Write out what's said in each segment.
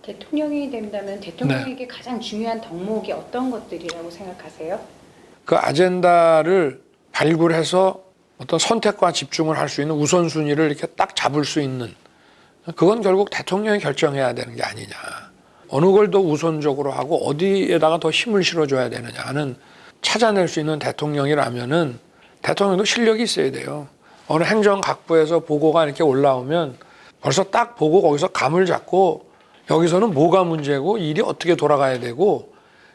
대통령이 된다면 대통령에게 가장 중요한 덕목이 어떤 것들이라고 생각하세요? 그 아젠다를 발굴해서 어떤 선택과 집중을 할 수 있는 우선순위를 이렇게 딱 잡을 수 있는, 그건 결국 대통령이 결정해야 되는 게 아니냐. 어느 걸 더 우선적으로 하고 어디에다가 더 힘을 실어줘야 되느냐는 찾아낼 수 있는 대통령이라면은 대통령도 실력이 있어야 돼요. 어느 행정각부에서 보고가 이렇게 올라오면 벌써 딱 보고 거기서 감을 잡고 여기서는 뭐가 문제고 일이 어떻게 돌아가야 되고,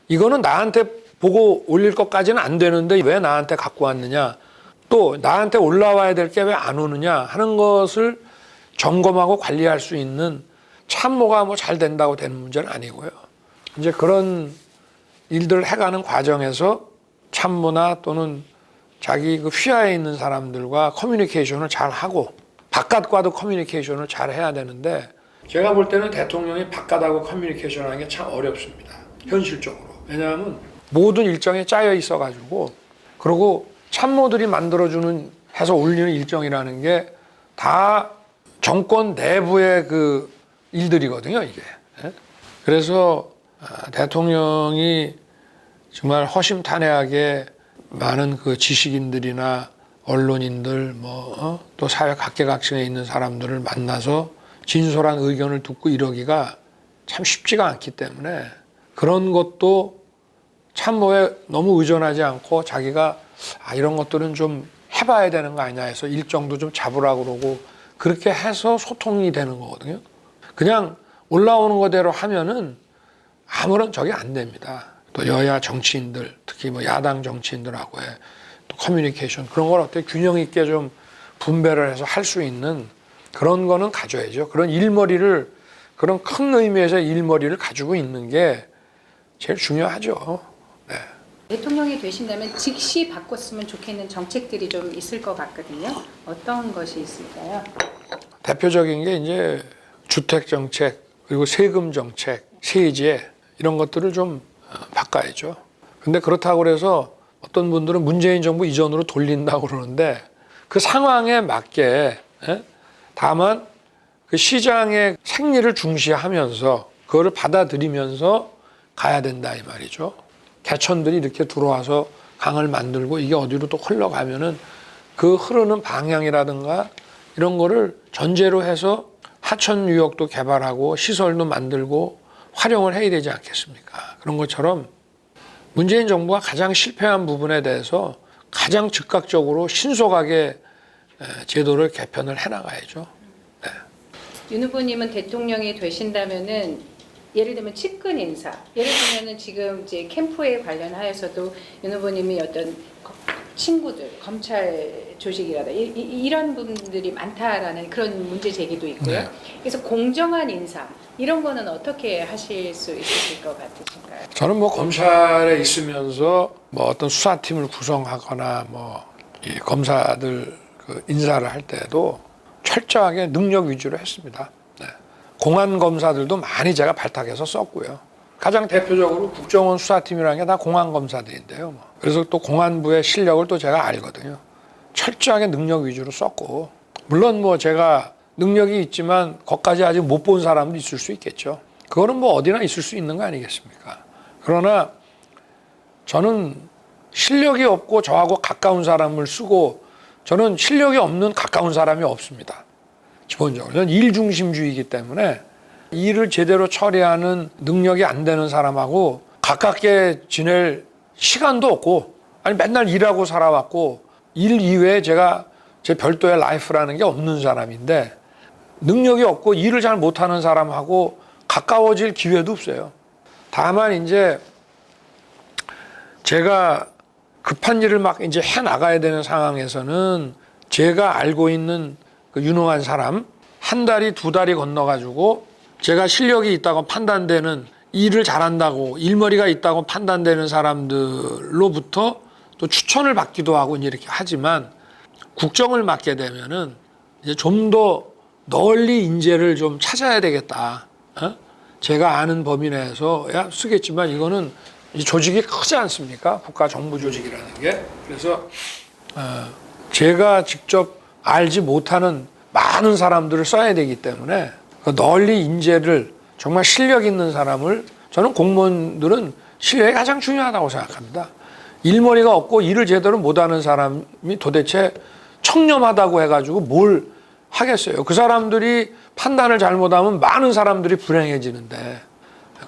이거는 나한테 보고 올릴 것까지는 안 되는데 왜 나한테 갖고 왔느냐, 또 나한테 올라와야 될 게 왜 안 오느냐 하는 것을 점검하고 관리할 수 있는 참모가 뭐 잘 된다고 되는 문제는 아니고요. 이제 그런 일들을 해가는 과정에서 참모나 또는 자기 그 휘하에 있는 사람들과 커뮤니케이션을 잘 하고 바깥과도 커뮤니케이션을 잘 해야 되는데, 제가 볼 때는 대통령이 바깥하고 커뮤니케이션 하는 게 참 어렵습니다. 현실적으로. 왜냐하면 모든 일정에 짜여 있어가지고, 그리고 참모들이 만들어주는 해서 올리는 일정이라는 게 다 정권 내부의 그 일들이거든요, 이게. 그래서 대통령이 정말 허심탄회하게 많은 그 지식인들이나 언론인들 또 사회 각계각층에 있는 사람들을 만나서 진솔한 의견을 듣고 이러기가 참 쉽지가 않기 때문에, 그런 것도 참모에 너무 의존하지 않고 자기가 이런 것들은 좀 해봐야 되는 거 아니냐 해서 일정도 좀 잡으라고 그러고, 그렇게 해서 소통이 되는 거거든요. 그냥 올라오는 거대로 하면은 아무런 적이 안 됩니다. 또 여야 정치인들, 특히 뭐 야당 정치인들하고의 또 커뮤니케이션, 그런 걸 어떻게 균형 있게 좀 분배를 해서 할 수 있는 그런 거는 가져야죠. 그런 일머리를, 그런 큰 의미에서의 일머리를 가지고 있는 게 제일 중요하죠. 네. 대통령이 되신다면 즉시 바꿨으면 좋겠는 정책들이 좀 있을 것 같거든요. 어떤 것이 있을까요? 대표적인 게 이제 주택 정책, 그리고 세금 정책, 세제 이런 것들을 좀 바꿔야죠. 근데 그렇다고 해서 어떤 분들은 문재인 정부 이전으로 돌린다고 그러는데, 그 상황에 맞게, 다만 그 시장의 생리를 중시하면서 그거를 받아들이면서 가야 된다 이 말이죠. 개천들이 이렇게 들어와서 강을 만들고 이게 어디로 또 흘러가면은 그 흐르는 방향이라든가 이런 거를 전제로 해서 하천 유역도 개발하고 시설도 만들고 활용을 해야 되지 않겠습니까? 그런 것처럼 문재인 정부가 가장 실패한 부분에 대해서 가장 즉각적으로 신속하게 제도를 개편을 해나가야죠. 네. 윤 후보님은 대통령이 되신다면은 예를 들면 측근 인사, 예를 들면은 지금 이제 캠프에 관련하여서도 윤 후보님이 어떤 친구들, 검찰 조직이라다 이런 분들이 많다라는 그런 문제 제기도 있고요. 네. 그래서 공정한 인사 이런 거는 어떻게 하실 수 있으실 것 같으신가요? 저는 뭐 검찰에 있으면서 뭐 어떤 수사팀을 구성하거나 이 검사들 그 인사를 할 때도 철저하게 능력 위주로 했습니다. 네. 공안 검사들도 많이 제가 발탁해서 썼고요. 가장 대표적으로 국정원 수사팀이라는 게 다 공안 검사들인데요. 그래서 또 공안부의 실력을 또 제가 알거든요. 철저하게 능력 위주로 썼고, 물론 뭐 제가 능력이 있지만 거기까지 아직 못 본 사람도 있을 수 있겠죠. 그거는 뭐 어디나 있을 수 있는 거 아니겠습니까? 그러나 저는 실력이 없고 저하고 가까운 사람을 쓰고, 저는 실력이 없는 가까운 사람이 없습니다. 기본적으로. 저는 일중심주의이기 때문에 일을 제대로 처리하는 능력이 안 되는 사람하고 가깝게 지낼 시간도 없고, 아니 맨날 일하고 살아왔고 일 이외에 제가 제 별도의 라이프라는 게 없는 사람인데, 능력이 없고 일을 잘 못하는 사람하고 가까워질 기회도 없어요. 다만 이제 제가 급한 일을 막 이제 해 나가야 되는 상황에서는 제가 알고 있는 그 유능한 사람, 한 달이 두 달이 건너가지고 제가 실력이 있다고 판단되는, 일을 잘한다고 일머리가 있다고 판단되는 사람들로부터 또 추천을 받기도 하고 이렇게 하지만, 국정을 맡게 되면은 이제 좀 더 널리 인재를 좀 찾아야 되겠다. 제가 아는 범위 내에서 쓰겠지만 이거는 조직이 크지 않습니까? 국가 정부 조직이라는 게. 그래서 제가 직접 알지 못하는 많은 사람들을 써야 되기 때문에 널리 인재를 정말 실력 있는 사람을, 저는 공무원들은 실력이 가장 중요하다고 생각합니다. 일머리가 없고 일을 제대로 못하는 사람이 도대체 청렴하다고 해가지고 뭘 하겠어요. 그 사람들이 판단을 잘못하면 많은 사람들이 불행해지는데,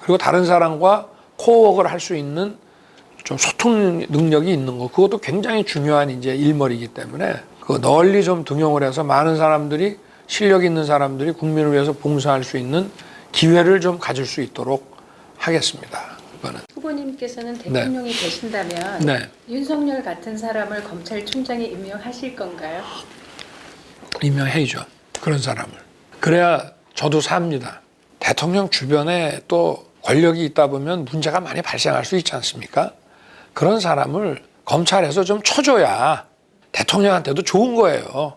그리고 다른 사람과 코어워크를 할 수 있는 좀 소통 능력이 있는 거, 그것도 굉장히 중요한 이제 일머리이기 때문에 그 널리 좀 등용을 해서 많은 사람들이, 실력 있는 사람들이 국민을 위해서 봉사할 수 있는 기회를 좀 가질 수 있도록 하겠습니다. 그거는. 후보님께서는 대통령이 되신다면 네. 윤석열 같은 사람을 검찰총장에 임명하실 건가요? 임명해야죠. 그런 사람을. 그래야 저도 삽니다. 대통령 주변에 또 권력이 있다 보면 문제가 많이 발생할 수 있지 않습니까? 그런 사람을 검찰에서 좀 쳐줘야 대통령한테도 좋은 거예요.